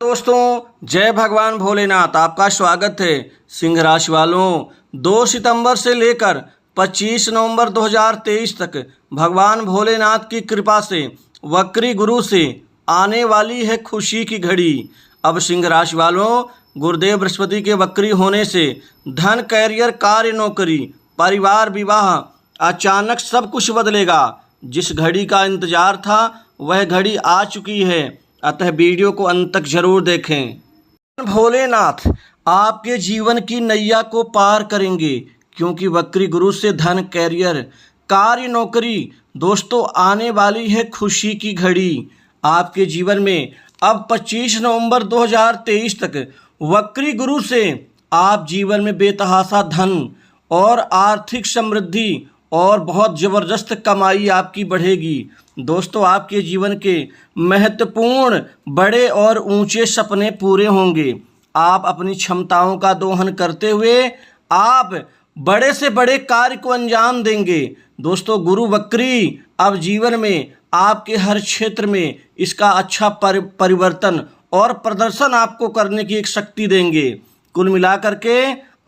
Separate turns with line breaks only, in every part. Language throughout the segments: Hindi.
दोस्तों जय भगवान भोलेनाथ। आपका स्वागत है। सिंह राशि वालों 2 सितंबर से लेकर 25 नवंबर 2023 तक भगवान भोलेनाथ की कृपा से वक्री गुरु से आने वाली है खुशी की घड़ी। अब सिंह राशि वालों गुरुदेव बृहस्पति के वक्री होने से धन, कैरियर, कार्य, नौकरी, परिवार, विवाह अचानक सब कुछ बदलेगा। जिस घड़ी का इंतजार था वह घड़ी आ चुकी है, अतः वीडियो को अंत तक जरूर देखें। भोलेनाथ आपके जीवन की नैया को पार करेंगे, क्योंकि वक्री गुरु से धन, कैरियर, कार्य, नौकरी दोस्तों आने वाली है खुशी की घड़ी। आपके जीवन में अब 25 नवंबर 2023 तक वक्री गुरु से आप जीवन में बेतहाशा धन और आर्थिक समृद्धि और बहुत ज़बरदस्त कमाई आपकी बढ़ेगी। दोस्तों आपके जीवन के महत्वपूर्ण बड़े और ऊंचे सपने पूरे होंगे। आप अपनी क्षमताओं का दोहन करते हुए आप बड़े से बड़े कार्य को अंजाम देंगे। दोस्तों गुरु वक्री अब जीवन में आपके हर क्षेत्र में इसका अच्छा परिवर्तन और प्रदर्शन आपको करने की एक शक्ति देंगे। कुल मिलाकर के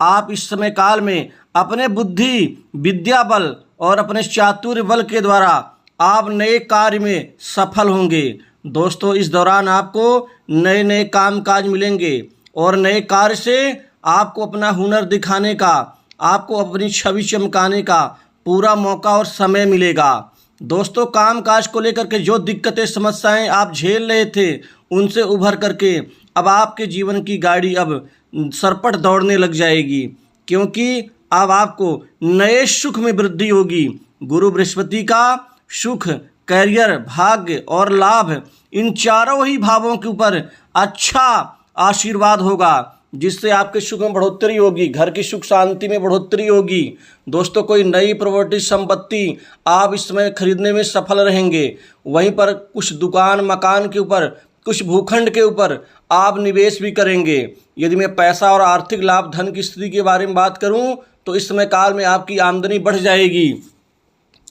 आप इस समय काल में अपने बुद्धि, विद्या बल और अपने चातुर्य बल के द्वारा आप नए कार्य में सफल होंगे। दोस्तों इस दौरान आपको नए नए कामकाज मिलेंगे और नए कार्य से आपको अपना हुनर दिखाने का, आपको अपनी छवि चमकाने का पूरा मौका और समय मिलेगा। दोस्तों कामकाज को लेकर के जो दिक्कतें, समस्याएं आप झेल रहे थे उनसे उभर करके अब आपके जीवन की गाड़ी अब सरपट दौड़ने लग जाएगी, क्योंकि अब आपको नए सुख में वृद्धि होगी। गुरु बृहस्पति का सुख, कैरियर, भाग्य और लाभ इन चारों ही भावों के ऊपर अच्छा आशीर्वाद होगा, जिससे आपके सुख में बढ़ोतरी होगी, घर की सुख शांति में बढ़ोतरी होगी। दोस्तों कोई नई प्रॉपर्टी संपत्ति आप इस समय खरीदने में सफल रहेंगे। वहीं पर कुछ दुकान मकान के ऊपर, कुछ भूखंड के ऊपर आप निवेश भी करेंगे। यदि मैं पैसा और आर्थिक लाभ धन की स्थिति के बारे में बात करूं तो इस समय काल में आपकी आमदनी बढ़ जाएगी।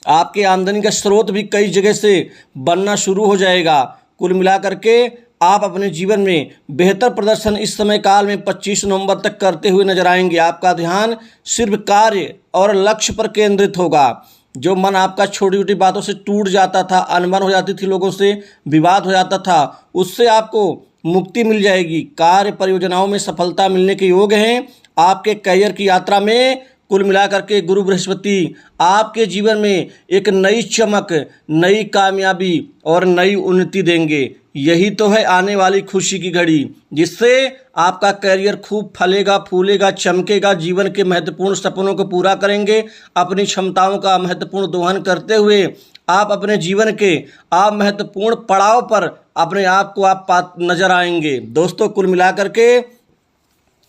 आपके आमदनी का स्रोत भी कई जगह से बनना शुरू हो जाएगा। कुल मिलाकर के आप अपने जीवन में बेहतर प्रदर्शन इस समय काल में 25 नवंबर तक करते हुए नजर आएंगे। आपका ध्यान सिर्फ कार्य और लक्ष्य पर केंद्रित होगा। जो मन आपका छोटी छोटी बातों से टूट जाता था, अनबन हो जाती थी, लोगों से विवाद हो जाता था, उससे आपको मुक्ति मिल जाएगी। कार्य परियोजनाओं में सफलता मिलने के योग हैं। आपके कैरियर की यात्रा में कुल मिलाकर के गुरु बृहस्पति आपके जीवन में एक नई चमक, नई कामयाबी और नई उन्नति देंगे। यही तो है आने वाली खुशी की घड़ी, जिससे आपका कैरियर खूब फलेगा, फूलेगा, चमकेगा। जीवन के महत्वपूर्ण सपनों को पूरा करेंगे। अपनी क्षमताओं का महत्वपूर्ण दोहन करते हुए आप अपने जीवन के आप महत्वपूर्ण पड़ाव पर अपने आप को आप नजर आएंगे। दोस्तों कुल मिलाकर के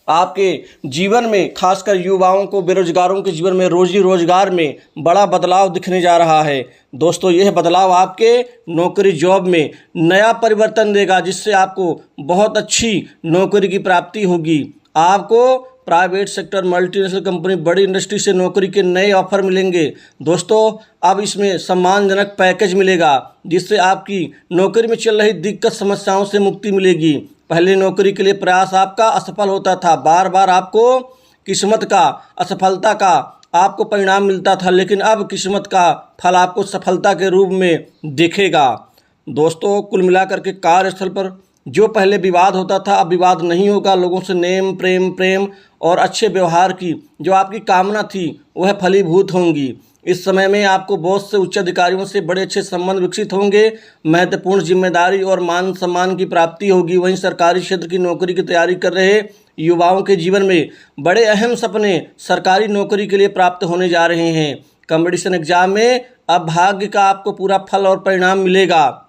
आपके जीवन में, खासकर युवाओं को, बेरोजगारों के जीवन में, रोजी रोजगार में बड़ा बदलाव दिखने जा रहा है। दोस्तों यह बदलाव आपके नौकरी जॉब में नया परिवर्तन देगा, जिससे आपको बहुत अच्छी नौकरी की प्राप्ति होगी। आपको प्राइवेट सेक्टर, मल्टीनेशनल कंपनी, बड़ी इंडस्ट्री से नौकरी के नए ऑफर मिलेंगे। दोस्तों अब इसमें सम्मानजनक पैकेज मिलेगा, जिससे आपकी नौकरी में चल रही दिक्कत, समस्याओं से मुक्ति मिलेगी। पहले नौकरी के लिए प्रयास आपका असफल होता था, बार बार आपको किस्मत का, असफलता का आपको परिणाम मिलता था, लेकिन अब किस्मत का फल आपको सफलता के रूप में दिखेगा। दोस्तों कुल मिलाकर के कार्यस्थल पर जो पहले विवाद होता था अब विवाद नहीं होगा। लोगों से नेम, प्रेम और अच्छे व्यवहार की जो आपकी कामना थी वह फलीभूत होंगी। इस समय में आपको बॉस से, उच्च अधिकारियों से बड़े अच्छे संबंध विकसित होंगे। महत्वपूर्ण जिम्मेदारी और मान सम्मान की प्राप्ति होगी। वहीं सरकारी क्षेत्र की नौकरी की तैयारी कर रहे युवाओं के जीवन में बड़े अहम सपने सरकारी नौकरी के लिए प्राप्त होने जा रहे हैं। कंपटीशन एग्जाम में अब भाग्य का आपको पूरा फल और परिणाम मिलेगा।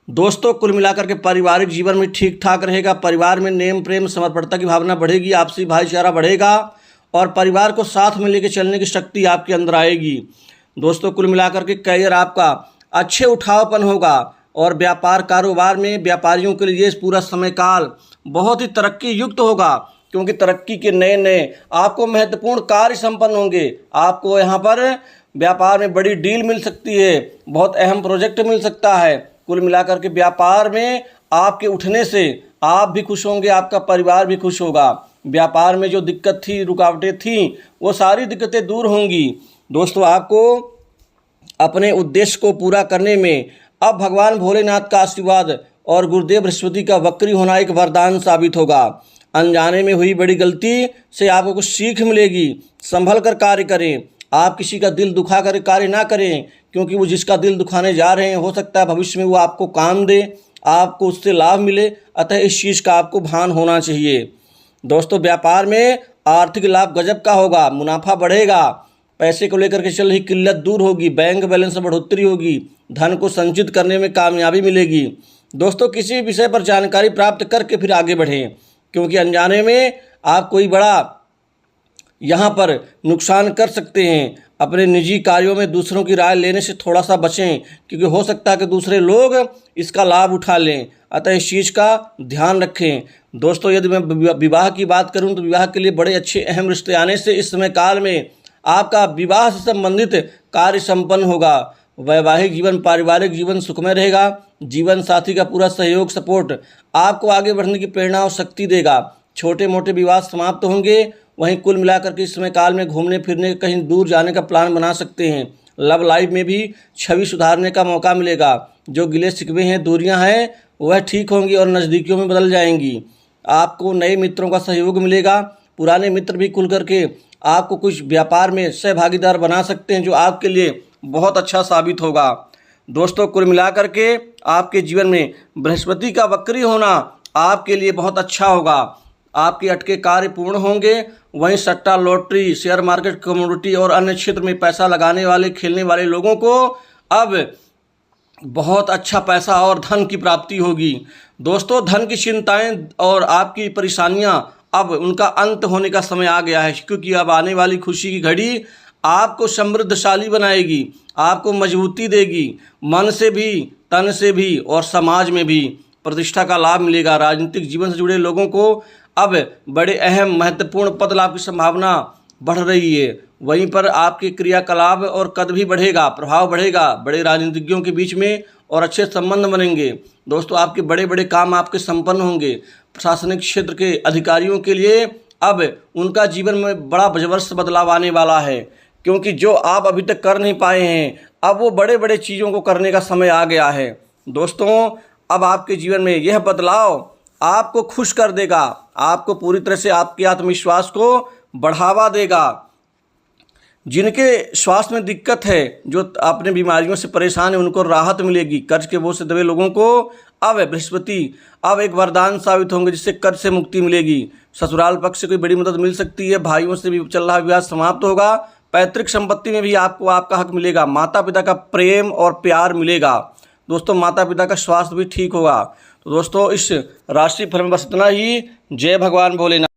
दोस्तों कुल मिलाकर के पारिवारिक जीवन में ठीक ठाक रहेगा। परिवार में नेम, प्रेम, समर्पणता की भावना बढ़ेगी। आपसी भाईचारा बढ़ेगा और परिवार को साथ में लेकर चलने की शक्ति आपके अंदर आएगी। दोस्तों कुल मिलाकर के कैरियर आपका अच्छे उठावपन होगा और व्यापार कारोबार में व्यापारियों के लिए पूरा समय काल बहुत ही तरक्की युक्त होगा, क्योंकि तरक्की के नए नए आपको महत्वपूर्ण कार्य संपन्न होंगे। आपको यहाँ पर व्यापार में बड़ी डील मिल सकती है, बहुत अहम प्रोजेक्ट मिल सकता है। कुल मिलाकर के व्यापार में आपके उठने से आप भी खुश होंगे, आपका परिवार भी खुश होगा। व्यापार में जो दिक्कत थी, रुकावटें थी, वो सारी दिक्कतें दूर होंगी। दोस्तों, आपको अपने उद्देश्य को पूरा करने में अब भगवान भोलेनाथ का आशीर्वाद और गुरुदेव बृहस्पति का वक्री होना एक वरदान साबित होगा। अनजाने में हुई बड़ी गलती से आपको कुछ सीख मिलेगी। संभल कर कार्य करें। आप किसी का दिल दुखा कर कार्य ना करें, क्योंकि वो जिसका दिल दुखाने जा रहे हैं हो सकता है भविष्य में वो आपको काम दे, आपको उससे लाभ मिले। अतः इस चीज़ का आपको भान होना चाहिए। दोस्तों, व्यापार में आर्थिक लाभ गजब का होगा, मुनाफा बढ़ेगा, पैसे को लेकर के चल रही किल्लत दूर होगी, बैंक बैलेंस में बढ़ोतरी होगी, धन को संचित करने में कामयाबी मिलेगी। दोस्तों, किसी भी विषय पर जानकारी प्राप्त करके फिर आगे बढ़ें, क्योंकि अनजाने में आप कोई बड़ा यहाँ पर नुकसान कर सकते हैं। अपने निजी कार्यों में दूसरों की राय लेने से थोड़ा सा बचें, क्योंकि हो सकता है कि दूसरे लोग इसका लाभ उठा लें। अतः इस चीज़ का ध्यान रखें। दोस्तों, यदि मैं विवाह की बात करूं तो विवाह के लिए बड़े अच्छे अहम रिश्ते आने से इस समय काल में आपका विवाह से संबंधित कार्य संपन्न होगा। वैवाहिक जीवन, पारिवारिक जीवन सुखमय रहेगा। जीवन साथी का पूरा सहयोग, सपोर्ट आपको आगे बढ़ने की प्रेरणा और शक्ति देगा। छोटे मोटे विवाद समाप्त होंगे। वहीं कुल मिलाकर के इस समय काल में घूमने फिरने, कहीं दूर जाने का प्लान बना सकते हैं। लव लाइफ में भी छवि सुधारने का मौका मिलेगा। जो गिले शिकवे हैं, दूरियां हैं, वह ठीक होंगी और नज़दीकियों में बदल जाएंगी। आपको नए मित्रों का सहयोग मिलेगा। पुराने मित्र भी खुल करके आपको कुछ व्यापार में सहभागीदार बना सकते हैं, जो आपके लिए बहुत अच्छा साबित होगा। दोस्तों, कुल मिलाकर के आपके जीवन में बृहस्पति का वक्री होना आपके लिए बहुत अच्छा होगा। आपके अटके कार्य पूर्ण होंगे। वहीं सट्टा, लॉटरी, शेयर मार्केट, कमोडिटी और अन्य क्षेत्र में पैसा लगाने वाले, खेलने वाले लोगों को अब बहुत अच्छा पैसा और धन की प्राप्ति होगी। दोस्तों, धन की चिंताएं और आपकी परेशानियां अब उनका अंत होने का समय आ गया है, क्योंकि अब आने वाली खुशी की घड़ी आपको समृद्धशाली बनाएगी, आपको मजबूती देगी, मन से भी, तन से भी और समाज में भी प्रतिष्ठा का लाभ मिलेगा। राजनीतिक जीवन से जुड़े लोगों को अब बड़े अहम महत्वपूर्ण पद लाभ की संभावना बढ़ रही है। वहीं पर आपके क्रियाकलाप और कद भी बढ़ेगा, प्रभाव बढ़ेगा बड़े राजनीतिज्ञों के बीच में और अच्छे संबंध बनेंगे। दोस्तों, आपके बड़े बड़े काम आपके संपन्न होंगे। प्रशासनिक क्षेत्र के अधिकारियों के लिए अब उनका जीवन में बड़ा जबरदस्त बदलाव आने वाला है, क्योंकि जो आप अभी तक कर नहीं पाए हैं, अब वो बड़े बड़े चीज़ों को करने का समय आ गया है। दोस्तों, अब आपके जीवन में यह बदलाव आपको खुश कर देगा, आपको पूरी तरह से आपके आत्मविश्वास को बढ़ावा देगा। जिनके स्वास्थ्य में दिक्कत है, जो अपने बीमारियों से परेशान है, उनको राहत मिलेगी। कर्ज के बोझ से दबे लोगों को अब बृहस्पति अब एक वरदान साबित होंगे, जिससे कर्ज से मुक्ति मिलेगी। ससुराल पक्ष से कोई बड़ी मदद मिल सकती है। भाइयों से भी चल रहा विवाद समाप्त होगा। पैतृक संपत्ति में भी आपको आपका हक मिलेगा। माता पिता का प्रेम और प्यार मिलेगा। दोस्तों, माता पिता का स्वास्थ्य भी ठीक होगा। तो दोस्तों, इस राशि फल में बस इतना ही। जय भगवान भोलेनाथ।